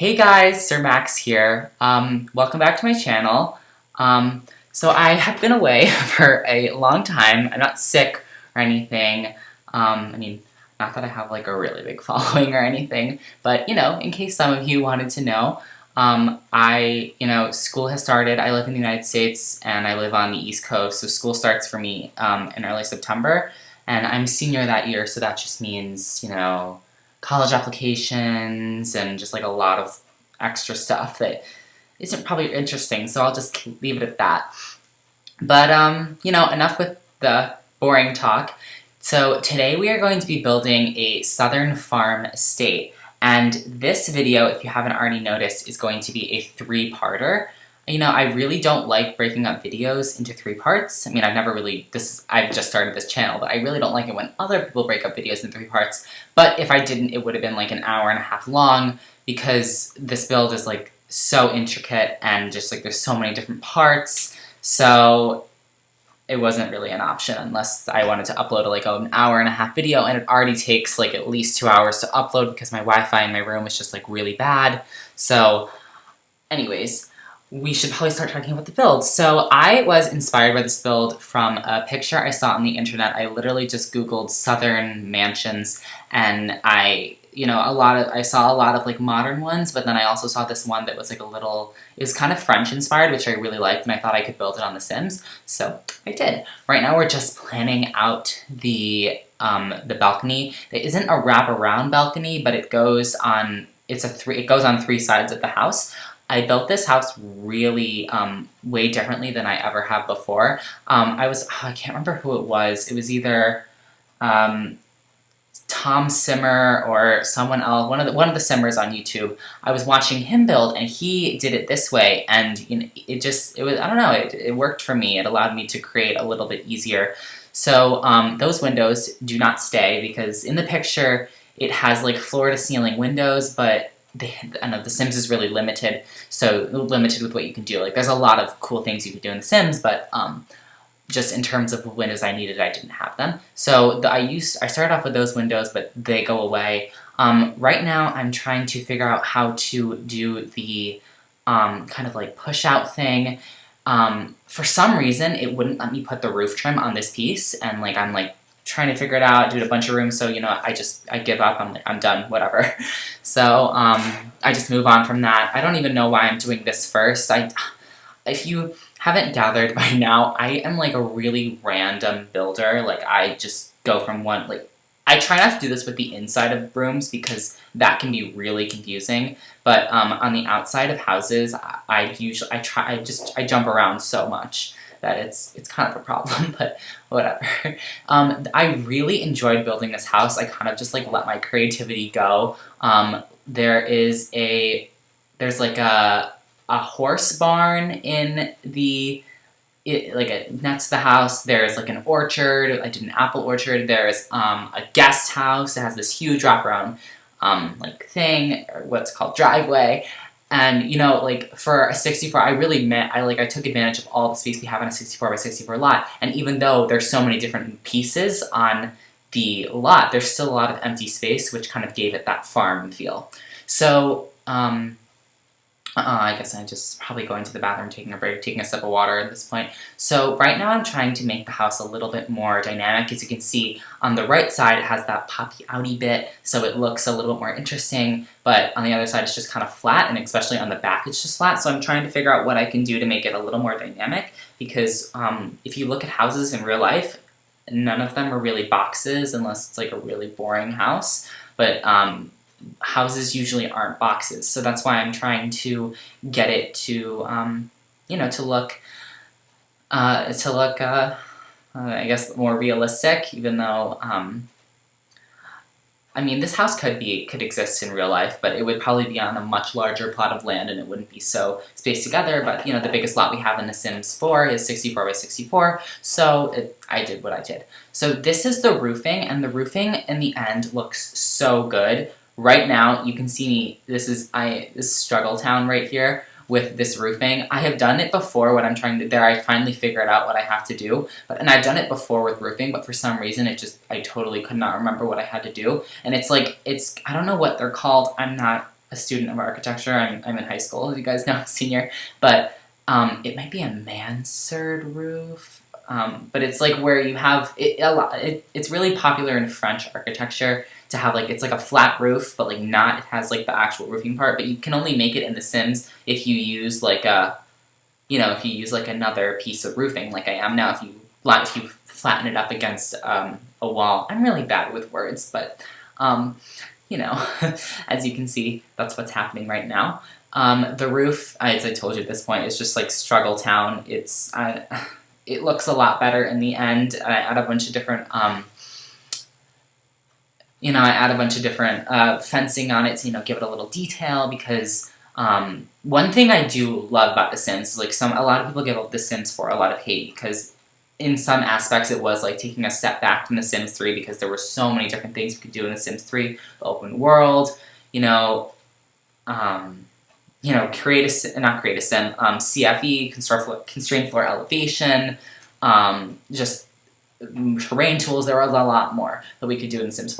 Hey guys, Sir Max here. Welcome back to my channel. So I have been away for a long time. I'm not sick or anything. Not that I have like a really big following or anything, but in case some of you wanted to know, school has started. I live in the United States and I live on the East Coast, so school starts for me in early September, and I'm senior that year, so that just means, college applications and just like a lot of extra stuff that isn't probably interesting, so I'll just leave it at that. But, enough with the boring talk. So today we are going to be building a southern farm estate, and this video, if you haven't already noticed, is going to be a three-parter. I really don't like breaking up videos into three parts. I've just started this channel, but I really don't like it when other people break up videos in three parts. But if I didn't, it would have been like an hour and a half long, because this build is like so intricate and just like there's so many different parts. So it wasn't really an option unless I wanted to upload like an hour and a half video, and it already takes like at least 2 hours to upload because my Wi-Fi in my room is just like really bad. So anyways, we should probably start talking about the build. So I was inspired by this build from a picture I saw on the internet. I literally just Googled southern mansions, and I saw a lot of like modern ones, but then I also saw this one that was like it was kind of French inspired, which I really liked, and I thought I could build it on The Sims, so I did. Right now we're just planning out the balcony. It isn't a wraparound balcony, but it goes on three sides of the house. I built this house really way differently than I ever have before. I can't remember who it was. It was either Tom Simmer or someone else, one of the Simmers on YouTube. I was watching him build, and he did it this way, and it worked for me. It allowed me to create a little bit easier. So those windows do not stay, because in the picture it has like floor to ceiling windows, but I know The Sims is really limited, so limited with what you can do. Like, there's a lot of cool things you can do in The Sims, but just in terms of the windows I needed, I didn't have them. So I started off with those windows, but they go away. Right now, I'm trying to figure out how to do the kind of like push-out thing. For some reason, it wouldn't let me put the roof trim on this piece, and like I'm like trying to figure it out, do a bunch of rooms, so I give up. I'm done, whatever. So I just move on from that. I don't even know why I'm doing this first. If you haven't gathered by now, I am like a really random builder. Like, I just go from one, like, I try not to do this with the inside of rooms because that can be really confusing, but on the outside of houses, I jump around so much that it's kind of a problem, but whatever. I really enjoyed building this house. I kind of just like let my creativity go. There's like a horse barn in next to the house. There's like an orchard. I did an apple orchard. There's a guest house. It has this huge wraparound thing, or what's called driveway. And like for a 64, I took advantage of all the space we have on a 64 by 64 lot. And even though there's so many different pieces on the lot, there's still a lot of empty space, which kind of gave it that farm feel. So I guess I'm just probably going to the bathroom, taking a break, taking a sip of water at this point. So right now I'm trying to make the house a little bit more dynamic. As you can see, on the right side it has that poppy outy bit, so it looks a little bit more interesting, but on the other side it's just kind of flat, and especially on the back it's just flat, so I'm trying to figure out what I can do to make it a little more dynamic, because if you look at houses in real life, none of them are really boxes unless it's like a really boring house, but houses usually aren't boxes, so that's why I'm trying to get it to, to look, I guess, more realistic, even though, this house could exist in real life, but it would probably be on a much larger plot of land, and it wouldn't be so spaced together, but, the biggest lot we have in The Sims 4 is 64 by 64, so I did what I did. So this is the roofing, and the roofing in the end looks so good. Right now, you can see me, this is Struggle Town right here with this roofing. I have done it before when I'm trying to, I finally figured out what I have to do, and I've done it before with roofing, but for some reason I totally could not remember what I had to do, and I don't know what they're called, I'm not a student of architecture. I'm in high school, as you guys know, I'm a senior, but it might be a mansard roof. But it's like where you have it's really popular in French architecture to have like it's like a flat roof, but like not it has like the actual roofing part. But you can only make it in The Sims if you use like a if you use like another piece of roofing, like I am now. If you flatten it up against a wall, I'm really bad with words, but you know, as you can see, that's what's happening right now. The roof, as I told you at this point, is just like Struggle Town. It looks a lot better in the end. I add a bunch of different, fencing on it to, give it a little detail because one thing I do love about The Sims is like a lot of people give The Sims 4 a lot of hate because in some aspects it was like taking a step back from The Sims 3 because there were so many different things you could do in The Sims 3, the open world, not create a sim, CFE, constrained floor elevation, just terrain tools. There was a lot more that we could do in The Sims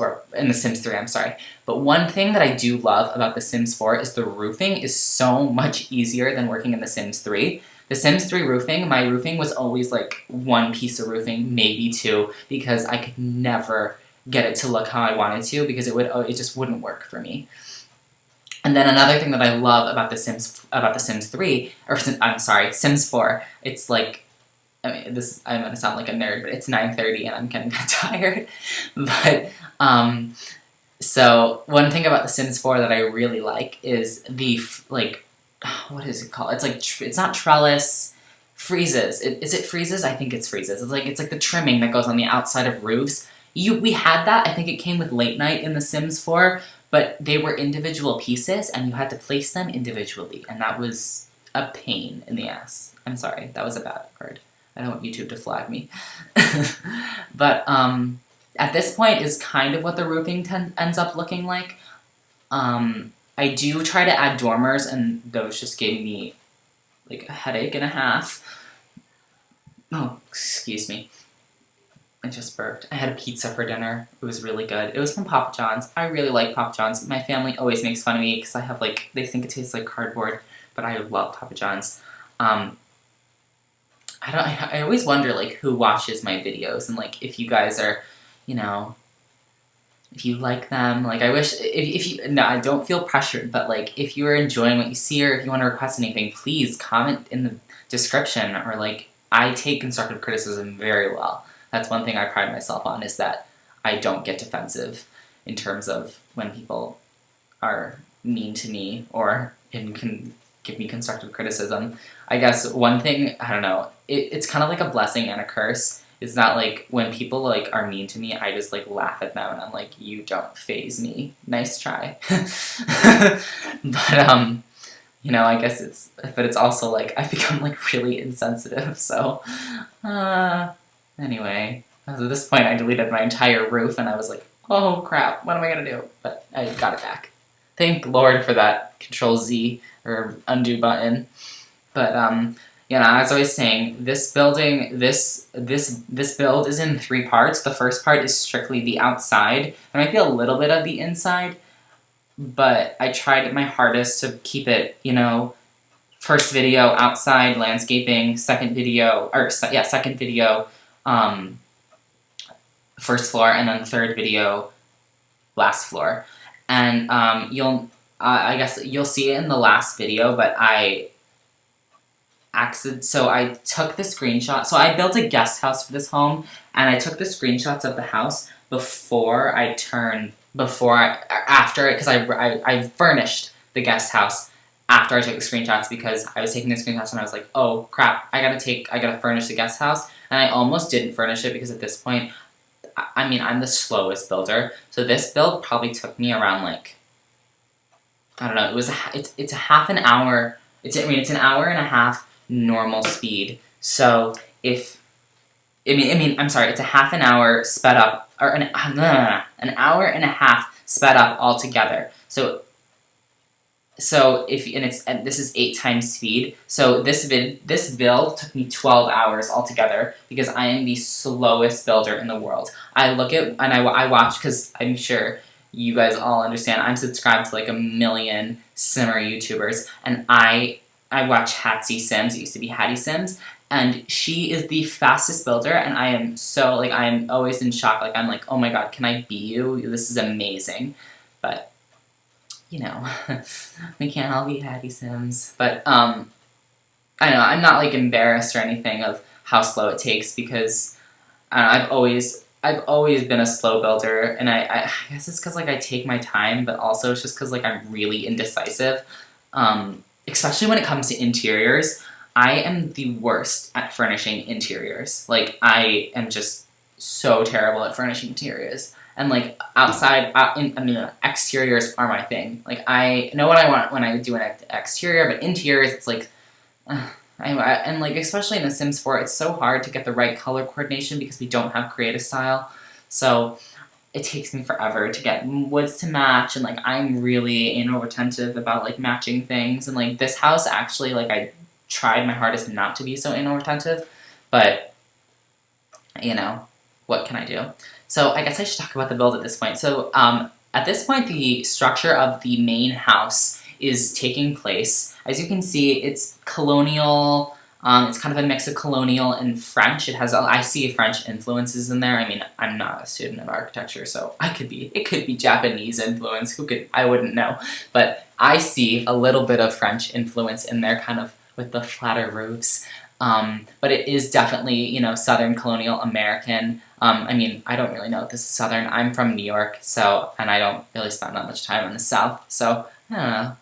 3, I'm sorry. But one thing that I do love about The Sims 4 is the roofing is so much easier than working in The Sims 3. The Sims 3 roofing, my roofing was always like one piece of roofing, maybe two, because I could never get it to look how I wanted to because it just wouldn't work for me. And then another thing that I love about The Sims 3, Sims 4, it's like, I'm gonna sound like a nerd, but it's 9:30 and I'm getting kind of tired. But, so one thing about The Sims 4 that I really like is what is it called? It's like, it's not trellis, freezes. Is it freezes? I think it's freezes. It's like the trimming that goes on the outside of roofs. We had that, I think it came with Late Night in The Sims 4, but they were individual pieces and you had to place them individually, and that was a pain in the ass. I'm sorry, that was a bad word. I don't want YouTube to flag me. But at this point is kind of what the roofing ends up looking like. I do try to add dormers, and those just gave me like a headache and a half. Oh, excuse me. I just burped. I had a pizza for dinner. It was really good. It was from Papa John's. I really like Papa John's. My family always makes fun of me because I have they think it tastes like cardboard, but I love Papa John's. I always wonder who watches my videos and if you guys are, if you like them. I wish if you no, I don't feel pressured, but if you are enjoying what you see or if you want to request anything, please comment in the description or I take constructive criticism very well. That's one thing I pride myself on is that I don't get defensive in terms of when people are mean to me or can give me constructive criticism. I guess one thing, I don't know, it's kind of like a blessing and a curse. It's not when people are mean to me, I just laugh at them and I'm you don't faze me. Nice try. But I guess it's also I've become really insensitive, so anyway, at this point I deleted my entire roof and I was oh crap, what am I gonna do? But I got it back. Thank Lord for that Control Z or undo button. But as I was saying, this build is in 3 parts. The first part is strictly the outside. There might be a little bit of the inside, but I tried my hardest to keep it, first video outside landscaping, second video first floor, and then third video last floor. And I guess you'll see it in the last video, but so I took the screenshot. So I built a guest house for this home, and I took the screenshots of the house because I furnished the guest house after I took the screenshots because I was taking the screenshots and I was oh crap, I gotta furnish the guest house, and I almost didn't furnish it because at this point, I'm the slowest builder, so this build probably took me around I don't know, it's a half an hour, it's an hour and a half normal speed, so it's a half an hour sped up, or an hour and a half sped up altogether, this is 8 times speed, so this build took me 12 hours altogether because I am the slowest builder in the world. I look at, and I watch, because I'm sure you guys all understand, I'm subscribed to like a million Simmer YouTubers, and I watch Hatsy Sims. It used to be Hattie Sims, and she is the fastest builder, and I am so, like, I am always in shock. Like, I'm like, oh my god, can I be you? This is amazing. But, you know, we can't all be Hattie Sims. But, I don't know, I'm not, like, embarrassed or anything of how slow it takes, because I've always been a slow builder, and I guess it's because, like, I take my time, but also it's just because, like, I'm really indecisive. Especially when it comes to interiors, I am the worst at furnishing interiors. Like, I am just so terrible at furnishing interiors. And, like, exteriors are my thing. Like, I know what I want when I do an exterior, but interiors, it's like, and, like, especially in The Sims 4, it's so hard to get the right color coordination because we don't have creative style. So, it takes me forever to get woods to match, and, like, I'm really anal retentive about, like, matching things, and, like, this house actually, like, I tried my hardest not to be so anal retentive, but, you know, what can I do? So, I guess I should talk about the build at this point. So, at this point, the structure of the main house is taking place. As you can see, it's colonial. It's kind of a mix of colonial and French. I see French influences in there. I mean, I'm not a student of architecture, so it could be Japanese influence. I wouldn't know. But I see a little bit of French influence in there, kind of with the flatter roofs. But it is definitely, you know, Southern colonial American. I mean, I don't really know if this is Southern. I'm from New York, and I don't really spend that much time in the South, so I don't know.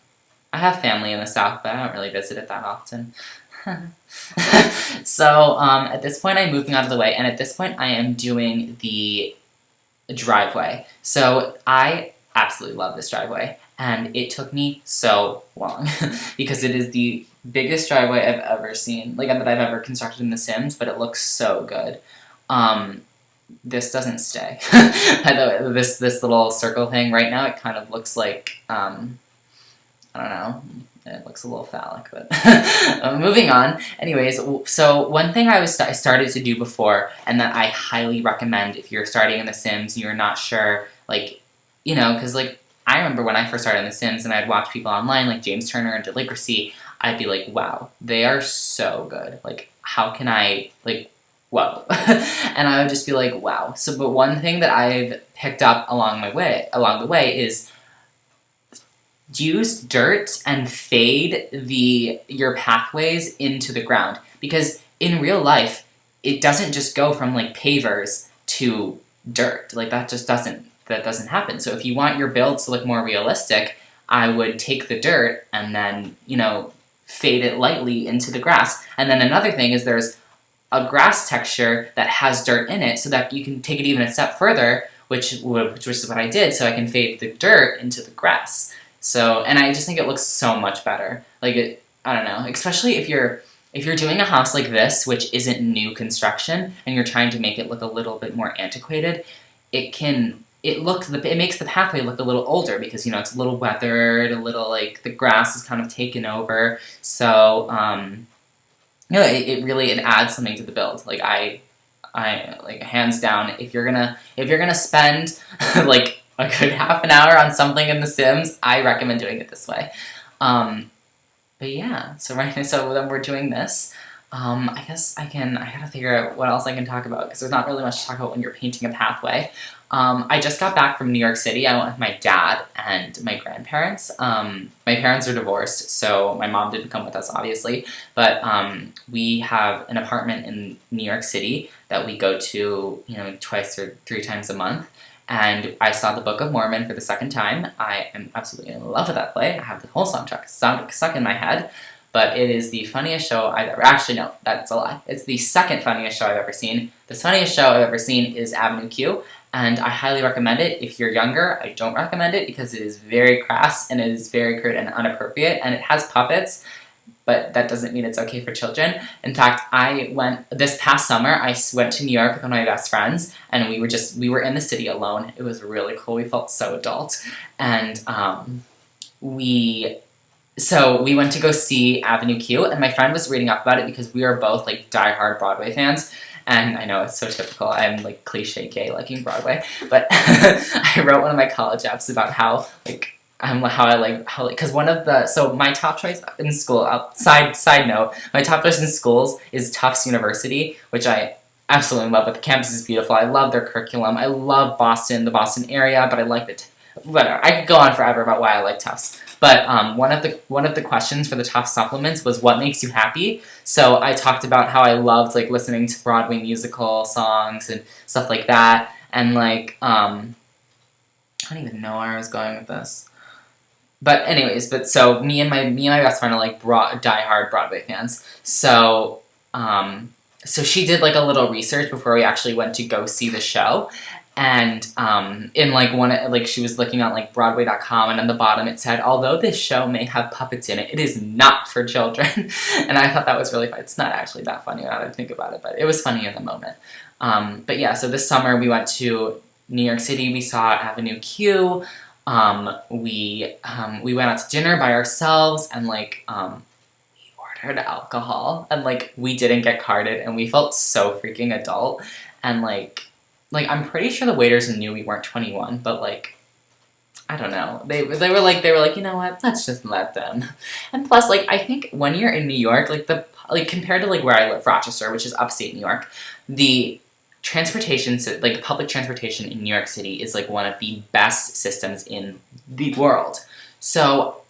I have family in the South, but I don't really visit it that often. So, at this point, I'm moving out of the way, and at this point, I am doing the driveway. So, I absolutely love this driveway, and it took me so long, because it is the biggest driveway I've ever seen, like, that I've ever constructed in The Sims, but it looks so good. This doesn't stay. By the way, this little circle thing, right now, it kind of looks like, I don't know, it looks a little phallic, but moving on. Anyways, so one thing I started to do before, and that I highly recommend if you're starting in The Sims, you're not sure, like, you know, because, like, I remember when I first started in The Sims and I'd watch people online, like James Turner and Deligracy, I'd be like, wow, they are so good. Like, how can I, like, whoa. And I would just be like, wow. So, but one thing that I've picked up along the way is use dirt and fade your pathways into the ground, because in real life it doesn't just go from, like, pavers to dirt. Like, that doesn't happen. So if you want your builds to look more realistic, I would take the dirt and then, you know, fade it lightly into the grass. And then another thing is there's a grass texture that has dirt in it, so that you can take it even a step further, which is what I did, so I can fade the dirt into the grass. So, and I just think it looks so much better. Like, I don't know, especially if you're doing a house like this, which isn't new construction, and you're trying to make it look a little bit more antiquated, it makes the pathway look a little older, because, you know, it's a little weathered, a little, like, the grass is kind of taken over, so, you know, it adds something to the build. Like, I like, hands down, if you're gonna spend, like, a good half an hour on something in The Sims, I recommend doing it this way. But yeah, so then we're doing this. I guess I gotta figure out what else I can talk about, because there's not really much to talk about when you're painting a pathway. I just got back from New York City. I went with my dad and my grandparents. My parents are divorced, so my mom didn't come with us, obviously, but we have an apartment in New York City that we go to, you know, 2 or 3 times a month. And I saw the Book of Mormon for the second time. I am absolutely in love with that play. I have the whole soundtrack stuck in my head. But it is the funniest show I've ever... Actually, no, that's a lie. It's the second funniest show I've ever seen. The funniest show I've ever seen is Avenue Q, and I highly recommend it. If you're younger, I don't recommend it, because it is very crass, and it is very crude and inappropriate, and it has puppets, but that doesn't mean it's okay for children. In fact, this past summer, I went to New York with one of my best friends, and we were in the city alone. It was really cool. We felt so adult. And we went to go see Avenue Q, and my friend was reading up about it, because we are both, like, diehard Broadway fans, And I know it's so typical. I'm like cliche gay liking Broadway, but I wrote one of my college apps about how like how I like how like because one of the so my top choice in school side note, my top choice in schools is Tufts University, which I absolutely love. But the campus is beautiful. I love their curriculum. I love Boston, the Boston area, but I like whatever. I could go on forever about why I like Tufts. But one of the questions for the Tufts supplements was what makes you happy. So I talked about how I loved like listening to Broadway musical songs and stuff like that, and like I don't even know where I was going with this. But anyways, so me and my best friend are like diehard Broadway fans. So she did like a little research before we actually went to go see the show, and in like she was looking at like Broadway.com, and on the bottom it said, although this show may have puppets in it, it is not for children. And I thought that was really fun. It's not actually that funny now that I think about it, but it was funny in the moment. But yeah, so this summer we went to New York City. We saw Avenue Q. We went out to dinner by ourselves, and like we ordered alcohol, and like we didn't get carded, and we felt so freaking adult. And like I'm pretty sure the waiters knew we weren't 21, but like I don't know. They were like, you know what? Let's just let them. And plus, like I think when you're in New York, like compared to like where I live, Rochester, which is upstate New York, the public transportation in New York City is like one of the best systems in the world. So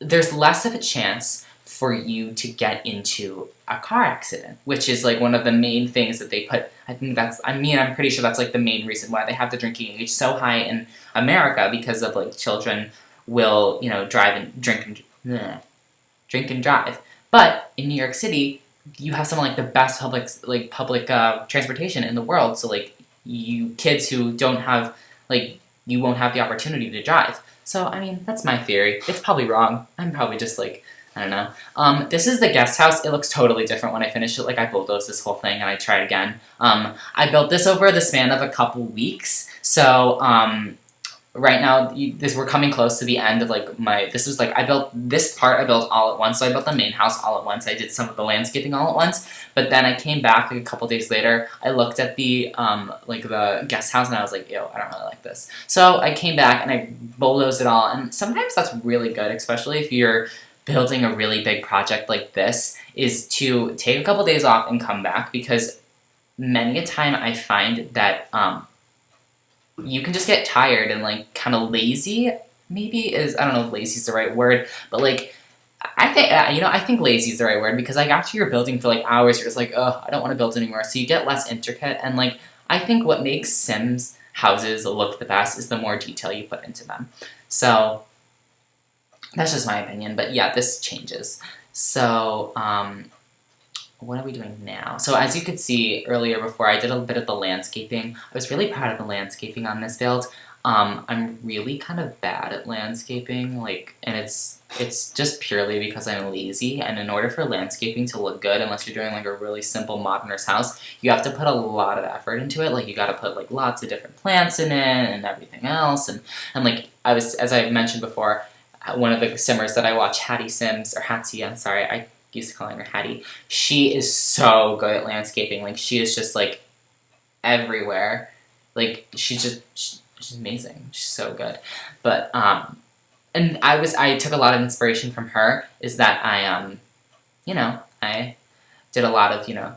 there's less of a chance for you to get into a car accident, which is like one of the main things that they put. I'm pretty sure that's like the main reason why they have the drinking age so high in America, because of like children will, drive and drink and drive. But in New York City, you have some of like the best public transportation in the world. So like you kids who don't have you won't have the opportunity to drive. So I mean that's my theory. It's probably wrong. I'm probably just like I don't know. This is the guest house. It looks totally different when I finish it. Like I bulldozed this whole thing and I tried again. I built this over the span of a couple weeks. So right now, we're coming close to the end of like I built this part. I built all at once. So I built the main house all at once. I did some of the landscaping all at once. But then I came back like a couple days later. I looked at the the guest house and I was like, ew, I don't really like this. So I came back and I bulldozed it all. And sometimes that's really good, especially if you're building a really big project like this, is to take a couple days off and come back, because many a time I find that you can just get tired and like kind of lazy. Maybe I don't know if lazy is the right word, but like I think lazy is the right word, because like after you're building for like hours, you're just like, oh, I don't want to build anymore. So you get less intricate, and like I think what makes Sims houses look the best is the more detail you put into them. So that's just my opinion, but yeah, this changes. So, what are we doing now? So as you could see earlier before, I did a bit of the landscaping. I was really proud of the landscaping on this build. I'm really kind of bad at landscaping, and it's just purely because I'm lazy, and in order for landscaping to look good, unless you're doing like a really simple modernist house, you have to put a lot of effort into it. Like you gotta put like lots of different plants in it and everything else, and like as I mentioned before, one of the simmers that I watch, Hattie Sims, or Hattie, I'm sorry, I used to call her Hattie, she is so good at landscaping. Like, she is just, like, everywhere. Like, she's amazing. She's so good. But, and I took a lot of inspiration from her, is that I did a lot of,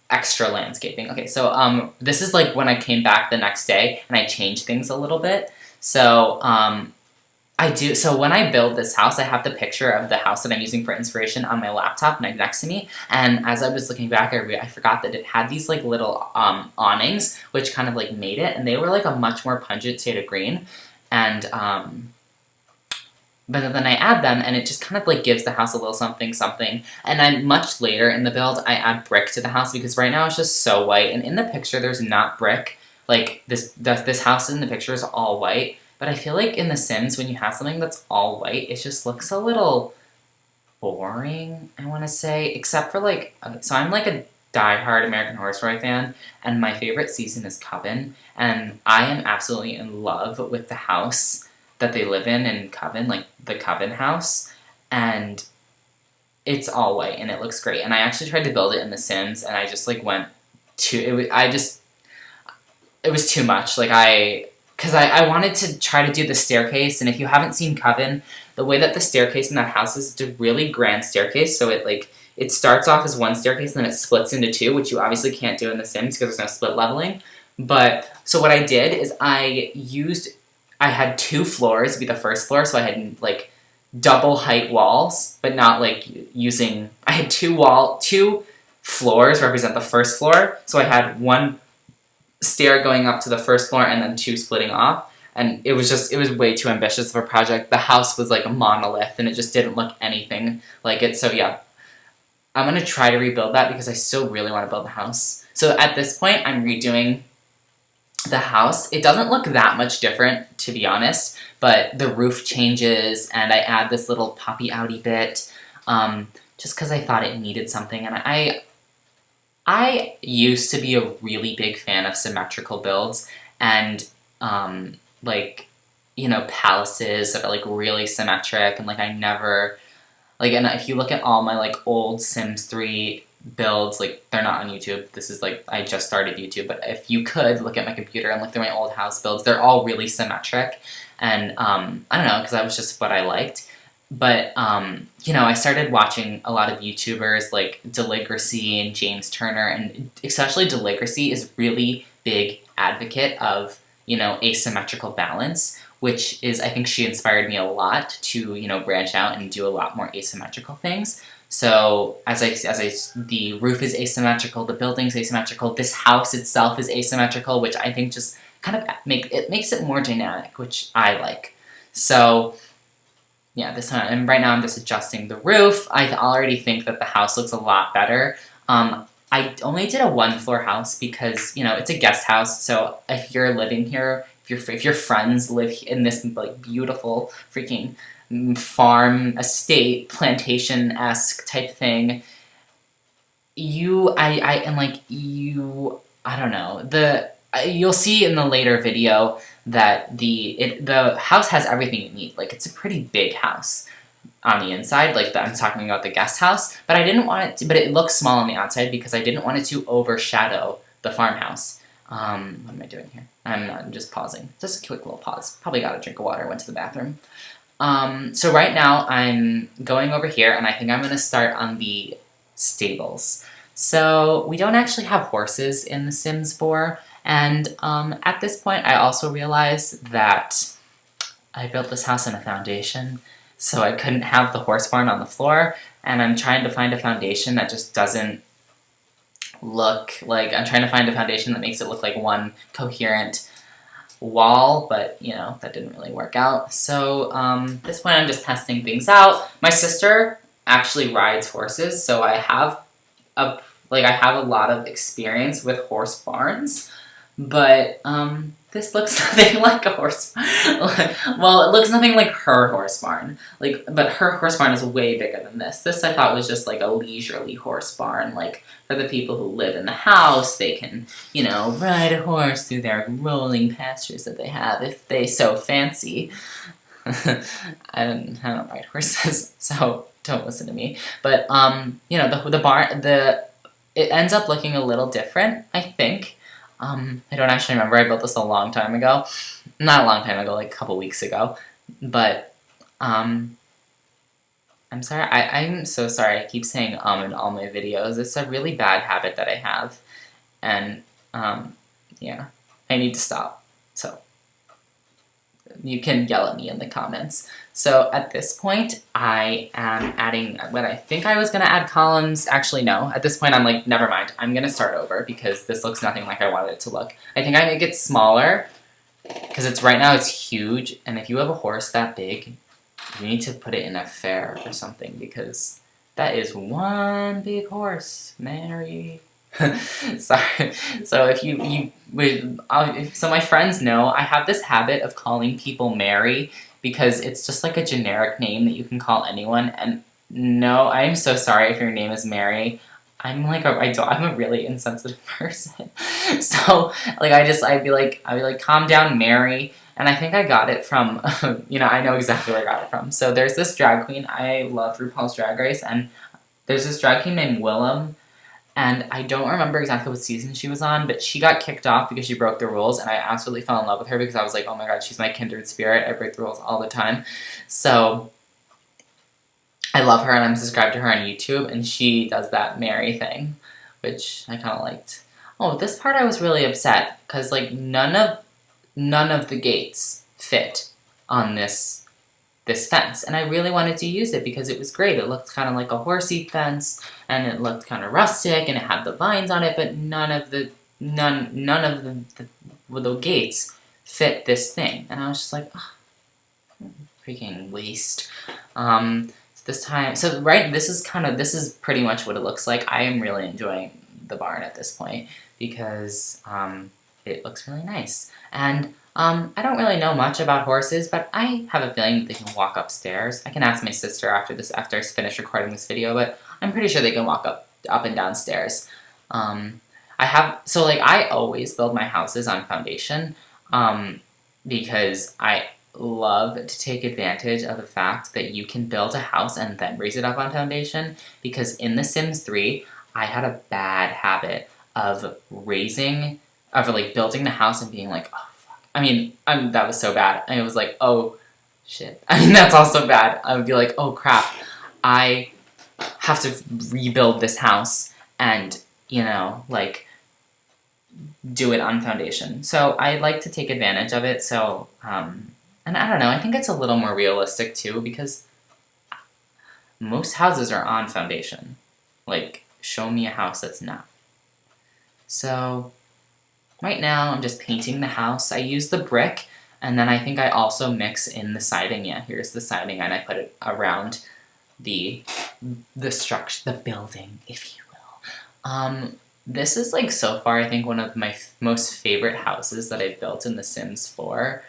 extra landscaping. Okay, so, this is, like, when I came back the next day, and I changed things a little bit. So, so when I build this house, I have the picture of the house that I'm using for inspiration on my laptop next to me, and as I was looking back, I forgot that it had these like little awnings, which kind of like made it, and they were like a much more pungent shade of green, and but then I add them, and it just kind of like gives the house a little something something, and then much later in the build, I add brick to the house, because right now it's just so white, and in the picture there's not brick, like this house in the picture is all white. But I feel like in The Sims, when you have something that's all white, it just looks a little boring, I want to say. Except for, like, so I'm, like, a diehard American Horror Story fan, and my favorite season is Coven, and I am absolutely in love with the house that they live in Coven, like, the Coven house, and it's all white, and it looks great. And I actually tried to build it in The Sims, and I just, like, went too. It was too much. Like because I wanted to try to do the staircase, and if you haven't seen Coven, the way that the staircase in that house is, it's a really grand staircase. So it starts off as one staircase, and then it splits into two, which you obviously can't do in The Sims because there's no split leveling. But so what I did is I had 2 floors, it'd be the first floor, so I had like double height walls, but not like using. I had 2 floors represent the first floor, so I had 1 stair going up to the first floor and then 2 splitting off. And it was way too ambitious of a project. The house was like a monolith and it just didn't look anything like it. So yeah, I'm gonna try to rebuild that because I still really want to build the house. So at this point, I'm redoing the house. It doesn't look that much different, to be honest, but the roof changes and I add this little poppy outy bit, just because I thought it needed something. And I used to be a really big fan of symmetrical builds and like, you know, palaces that are like really symmetric, and like I never like, and if you look at all my like old Sims 3 builds, like they're not on YouTube. This is like, I just started YouTube, but if you could look at my computer and look through my old house builds, they're all really symmetric. And I don't know, because that was just what I liked. But, you know, I started watching a lot of YouTubers like Deligracy and James Turner, and especially Deligracy is really big advocate of, you know, asymmetrical balance, which is, I think she inspired me a lot to, you know, branch out and do a lot more asymmetrical things. So the roof is asymmetrical, the building's asymmetrical, this house itself is asymmetrical, which I think just kind of makes it more dynamic, which I like. So yeah, this one, and right now I'm just adjusting the roof. I already think that the house looks a lot better. I only did a 1-floor house because, you know, it's a guest house, so if you're living here, if your friends live in this like beautiful freaking farm, estate, plantation-esque type thing, I don't know, you'll see in the later video that the house has everything you need. Like, it's a pretty big house on the inside, like I'm talking about the guest house, but I didn't want it to, but it looks small on the outside because I didn't want it to overshadow the farmhouse. What am I doing here? I'm just pausing. Just a quick little pause. Probably got a drink of water, went to the bathroom. So right now I'm going over here, and I think I'm gonna start on the stables. So we don't actually have horses in The Sims 4, and at this point I also realized that I built this house in a foundation, so I couldn't have the horse barn on the floor, and I'm trying to find a foundation that just doesn't look like, I'm trying to find a foundation that makes it look like one coherent wall, but, you know, that didn't really work out. So, this point I'm just testing things out. My sister actually rides horses, so I have a lot of experience with horse barns, but, this looks nothing like a horse barn. Well, it looks nothing like her horse barn. But her horse barn is way bigger than this. This I thought was just like a leisurely horse barn. Like, for the people who live in the house, they can, you know, ride a horse through their rolling pastures that they have if they so fancy. I don't ride horses, so don't listen to me. But, you know, the barn, it ends up looking a little different, I think. I don't actually remember, I built this a long time ago. Not a long time ago, like a couple weeks ago. But, I'm sorry, I'm so sorry, I keep saying in all my videos. It's a really bad habit that I have. And, yeah, I need to stop. So, you can yell at me in the comments. So at this point, I am adding what I think I was going to add columns. Actually, no. At this point, I'm like, never mind. I'm going to start over because this looks nothing like I wanted it to look. I think I make it smaller because right now it's huge. And if you have a horse that big, you need to put it in a fair or something because that is one big horse, Mary. Sorry. So so my friends know I have this habit of calling people Mary because it's just like a generic name that you can call anyone. And no, I'm so sorry if your name is Mary. I'm like I'm a really insensitive person. So like I'd be like, calm down, Mary. And I think I got it from, you know, I know exactly where I got it from. So there's this drag queen. I love RuPaul's Drag Race, and there's this drag queen named Willem. and I don't remember exactly what season she was on, but she got kicked off because she broke the rules, and I absolutely fell in love with her because I was like, oh my god, she's my kindred spirit. I break the rules all the time. So I love her, and I'm subscribed to her on YouTube, and she does that Mary thing, which I kind of liked. Oh, this part I was really upset because like none of the gates fit on this fence, and I really wanted to use it because it was great. It looked kind of like a horsey fence, and it looked kind of rustic, and it had the vines on it, but none of the gates fit this thing, and I was just like, oh, freaking waste. This time, so right, this is pretty much what it looks like. I am really enjoying the barn at this point because it looks really nice, and I don't really know much about horses, but I have a feeling that they can walk upstairs. I can ask my sister after I finish recording this video, but I'm pretty sure they can walk up and down stairs. I always build my houses on foundation, because I love to take advantage of the fact that you can build a house and then raise it up on foundation, because in The Sims 3, I had a bad habit of building the house and being like, oh, I mean, that was so bad. And it was like, oh, shit. I mean, that's also bad. I would be like, oh, crap. I have to rebuild this house and, do it on foundation. So I like to take advantage of it. So, and I don't know, I think it's a little more realistic, too, because most houses are on foundation. Like, show me a house that's not. So right now, I'm just painting the house. I use the brick, and then I think I also mix in the siding. Yeah, here's the siding, and I put it around the structure, the building, if you will. This is, like, so far, I think, one of my most favorite houses that I've built in The Sims 4.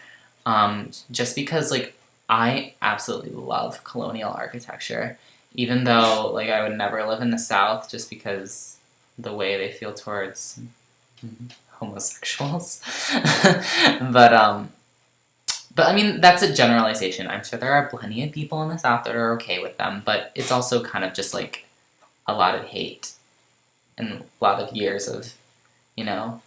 Just because, like, I absolutely love colonial architecture. Even though, like, I would never live in the South just because the way they feel towards homosexuals. But I mean, that's a generalization. I'm sure there are plenty of people in the South that are okay with them, but it's also kind of just like a lot of hate and a lot of years of, we're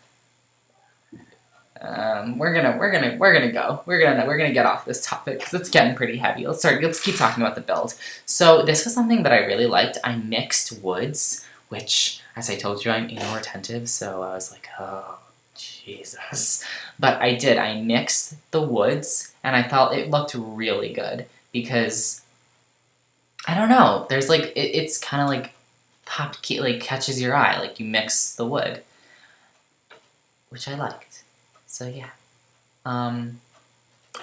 gonna get off this topic because it's getting pretty heavy. Let's keep talking about the build. So this was something that I really liked. I mixed woods, which, as I told you, I'm anal retentive, so I was like, oh, Jesus. But I mixed the woods, and I thought it looked really good, because, I don't know, there's like, it's kind of like, catches your eye, like you mix the wood, which I liked. So yeah. I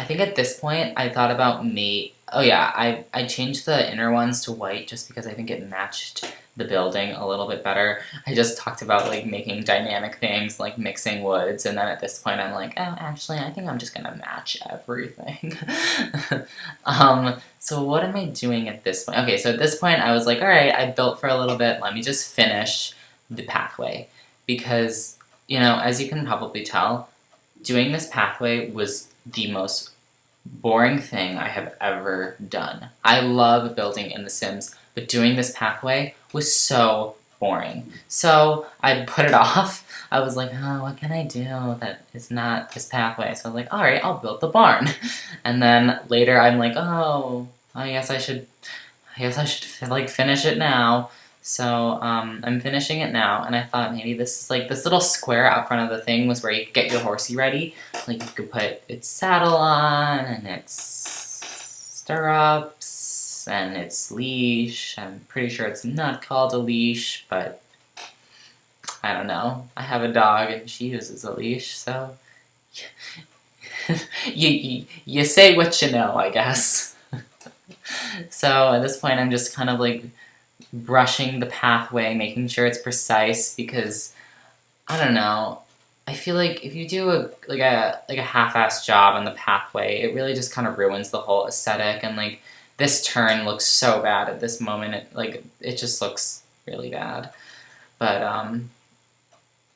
think at this point, I thought about oh yeah, I changed the inner ones to white just because I think it matched the building a little bit better. I just talked about, like, making dynamic things, like mixing woods, and then at this point I'm like, oh, actually, I think I'm just gonna match everything. So what am I doing at this point? Okay, so at this point I was like, alright, I built for a little bit, let me just finish the pathway. Because, as you can probably tell, doing this pathway was the most boring thing I have ever done. I love building in The Sims, but doing this pathway was so boring. So I put it off. I was like, oh, what can I do that is not this pathway? So I was like, alright, I'll build the barn. And then later I'm like, oh, I guess I should like finish it now. So, I'm finishing it now, and I thought maybe this is like, this little square out front of the thing was where you could get your horsey ready. Like, you could put its saddle on, and its stirrups, and its leash. I'm pretty sure it's not called a leash, but I don't know. I have a dog, and she uses a leash, so you say what you know, I guess. So, at this point, I'm just kind of, like, brushing the pathway, making sure it's precise, because, I don't know, I feel like if you do a half-assed job on the pathway, it really just kind of ruins the whole aesthetic, and, like, this turn looks so bad at this moment, it just looks really bad. But,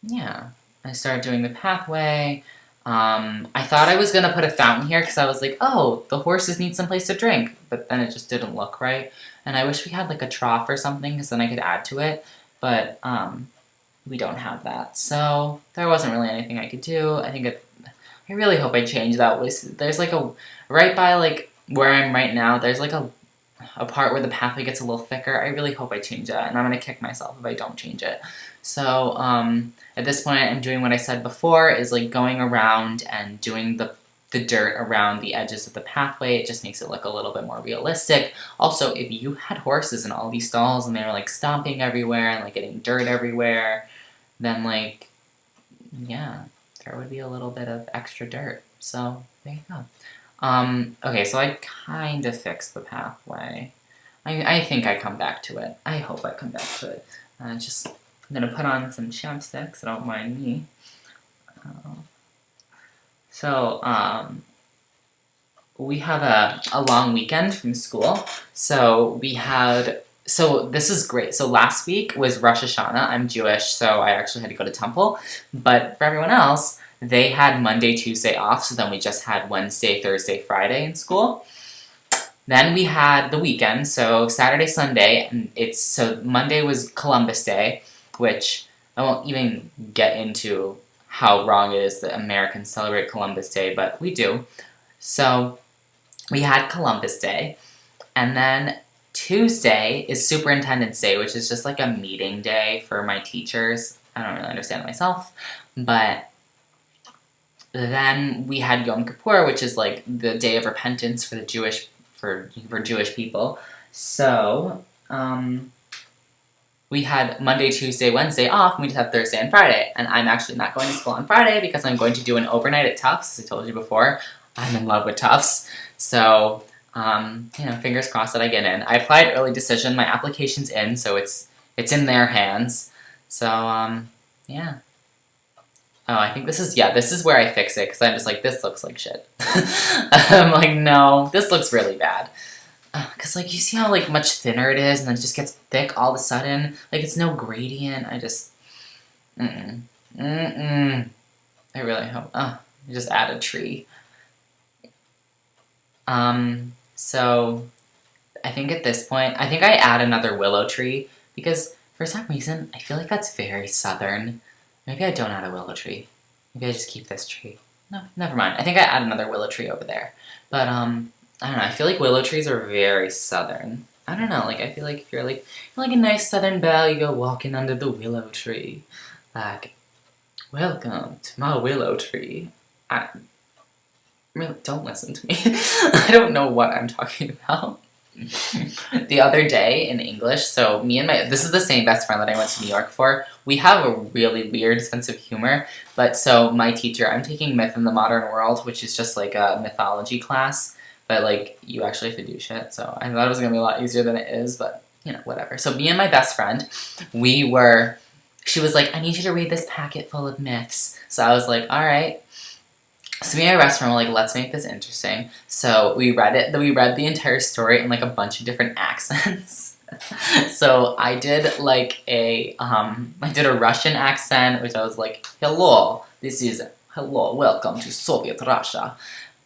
yeah, I started doing the pathway. I thought I was gonna put a fountain here, because I was like, oh, the horses need someplace to drink, but then it just didn't look right. And I wish we had, like, a trough or something, because then I could add to it. but we don't have that. So there wasn't really anything I could do. I really hope I change that. There's like right by like where I'm right now, there's like a part where the pathway gets a little thicker. I really hope I change that, and I'm gonna kick myself if I don't change it. So at this point, I'm doing what I said before, is like going around and doing the dirt around the edges of the pathway. It just makes it look a little bit more realistic. Also, if you had horses in all these stalls and they were like stomping everywhere and like getting dirt everywhere, then like, yeah, there would be a little bit of extra dirt. So there you go. Okay, so I kind of fixed the pathway. I think I come back to it. I hope I come back to it. I'm gonna put on some chapstick, so don't mind me. We have a long weekend from school, so this is great. So last week was Rosh Hashanah. I'm Jewish, so I actually had to go to temple, but for everyone else, they had Monday, Tuesday off, so then we just had Wednesday, Thursday, Friday in school. Then we had the weekend, so Saturday, Sunday, and so Monday was Columbus Day, which I won't even get into how wrong it is that Americans celebrate Columbus Day, but we do. So we had Columbus Day, and then Tuesday is Superintendent's Day, which is just like a meeting day for my teachers. I don't really understand it myself, but then we had Yom Kippur, which is like the day of repentance for the Jewish people. So we had Monday, Tuesday, Wednesday off, and we just had Thursday and Friday. And I'm actually not going to school on Friday because I'm going to do an overnight at Tufts. As I told you before, I'm in love with Tufts. So, fingers crossed that I get in. I applied early decision. My application's in, so it's in their hands. So, yeah. Oh, I think this is where I fix it, because I'm just like, this looks like shit. I'm like, no, this looks really bad. Because, like, you see how, like, much thinner it is, and then it just gets thick all of a sudden? Like, it's no gradient. I really hope. Oh, I just add a tree. So, I think at this point, I think I add another willow tree, because for some reason, I feel like that's very southern. Maybe I don't add a willow tree. Maybe I just keep this tree. No, never mind. I think I add another willow tree over there. But, I don't know, I feel like willow trees are very southern. I don't know, like, I feel like if you're like a nice southern belle, you go walking under the willow tree. Like, welcome to my willow tree. Really, don't listen to me. I don't know what I'm talking about. The other day in English, so this is the same best friend that I went to New York for. We have a really weird sense of humor, but so my teacher, I'm taking Myth in the Modern World, which is just like a mythology class, but like you actually have to do shit, so I thought it was gonna be a lot easier than it is, but whatever. So me and my best friend, she was like, I need you to read this packet full of myths. So I was like, alright. So me and my best friend were like, let's make this interesting. So we read the entire story in like a bunch of different accents. So I did like a Russian accent, which I was like, hello, welcome to Soviet Russia.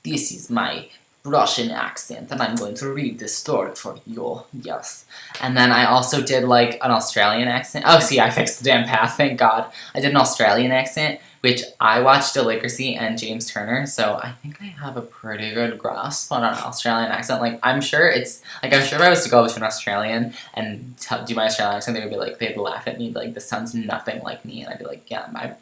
This is my Russian accent, and I'm going to read this story for you, yes. And then I also did like an Australian accent. Oh, see, I fixed the damn path, thank God. I did an Australian accent, which I watched Delicacy and James Turner, so I think I have a pretty good grasp on an Australian accent. Like, I'm sure if I was to go to an Australian and do my Australian accent, they'd laugh at me, like, this sounds nothing like me, and I'd be like, yeah,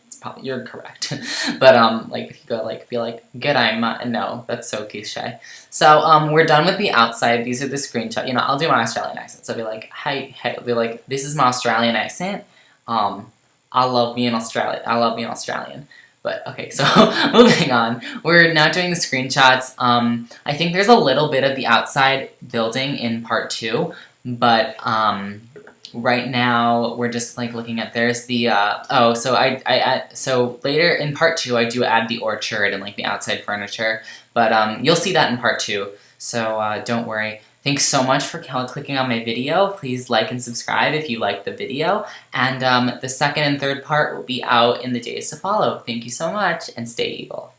you're correct. But, like, if you go, like, be like, g'day, no, that's so cliche. So, we're done with the outside. These are the screenshots. I'll do my Australian accent. So I'll be like, hey, I'll be like, this is my Australian accent. I love being Australian. But, okay, so, moving on. We're now doing the screenshots. I think there's a little bit of the outside building in part 2, but, right now, we're just, like, looking at, there's the, so later in part 2, I do add the orchard and, like, the outside furniture, but, you'll see that in part 2, so, don't worry. Thanks so much for clicking on my video. Please like and subscribe if you liked the video, and, the second and third part will be out in the days to follow. Thank you so much, and stay evil.